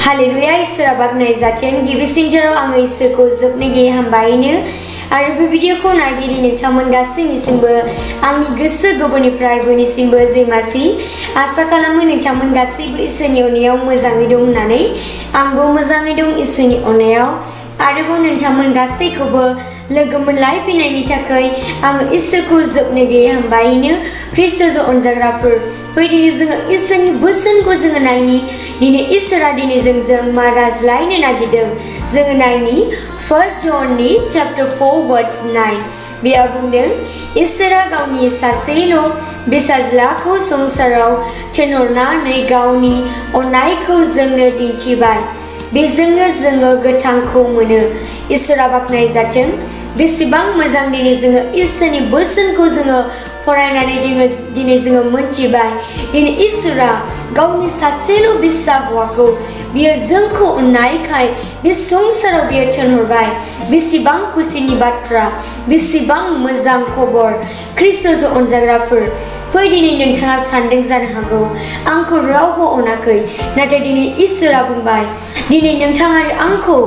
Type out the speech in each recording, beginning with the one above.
hallelujah इसोरा बाखनाय जाथों गिबिसिन जेराव आङो इसोरखौ जोबनो गैयै हामबायनो आरो बे भिडिअखौ नागिरि नोंथांमोन गासैनिसिमबो आंनि गोसो गोरबोनिफ्राय बयनिसिमबो जैमासि आसा खालामो नोंथांमोन गासैबो इसोरनि अननायाव मोजाङै दं होननानै आंबो मोजाङै दं इसोरनि अननायाव आरोबाव नोंथांमोन गासैखौबो लोगो मोनलायफैनायनि थाखाय आङो इसोरखौ जोबनो गैयै हामबायनो ख्रिस्ट'जों अनजाग्राफोर दिनै जोङो इसोरनि बोसोनखौ जोङो नायनि दिनै इसोरा दिनै जोंजों मा रायज्लायनो नागिरदों जोङो नायनि 1 ज'ननि chapter 4 verse 9 बेयाव बुंदों इसोरा गावनि सासेल' फिसाज्लाखौ संसाराव थिनहरनानै गावनि अननायखौ जोंनो दिन्थिबाय बेजोंनो जोङो गोथांखौ मोनो इसोरा बाखनाय जाथों बेसेबां मोजां दिनै जोङो इसोरनि बोसोनखौ जोङो फरायनानै दिनै जोङो मोनथिबाय दिनै इसोरा गावनि सासेल' फिसा हौवाखौ बियो जोंखौ अननायखाय बे संसाराव बियो थिनहरबाय बेसेबां खुसिनि बाथ्रा बेसेबां मोजां खबर ख्रिस्ट'जों अनजाग्राफोर दिनै नोंथाङा सानदों जानो हागौ आंखौ रावबो अनाखै नाथाय दिनै इसोरा बुंबाय दिनै नोंथाङा आंखौ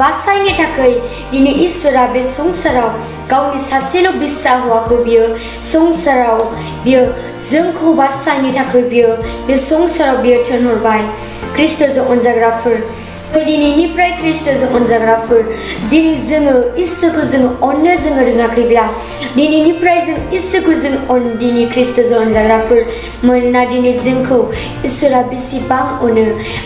बासायनो थाखाय दिनै इसोरा बे संसाराव गावनि सासेल' फिसा हौवाखौ बियो संसाराव बियो जोंखौ बासायनो थाखाय बियो बे संसाराव बियो थिनहरबाय ख्रिस्ट'जों अनजाग्राफोर दिनैनिफ्राय ख्रिस्ट'जों अनजाग्राफोर दिनै जोङो इसोरखौ जोङो अननो जोङो रोङाखैब्ला दिनैनिफ्राय जों इसोरखौ जों दिनै ख्रिस्ट'जों अनजाग्राफोर मानोना दिनै जोंखौ इसोरा बेसेबां अनो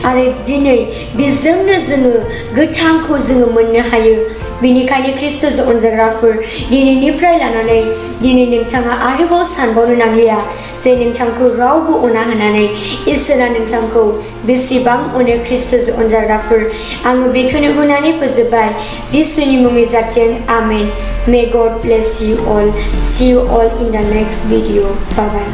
आरो दिनै बेजोंनो जोङो गोथांखौ जोङो मोननो हायो बेनिखायनो ख्रिस्ट'जों अनजाग्राफोर दिनैनिफ्राय लानानै दिनै नोंथाङा आरोबाव सानबावनो नांलिया जे नोंथांखौ रावबो अना होननानै इसोरा नोंथांखौ बेसेबां अनो ख्रिस्ट'जों अनजाग्राफोर आङो बेखौनो बुंनानै फोजोबबाय जिसुनि मुङै जाथों आमेन मे गड bless you all see you all in the next video bye bye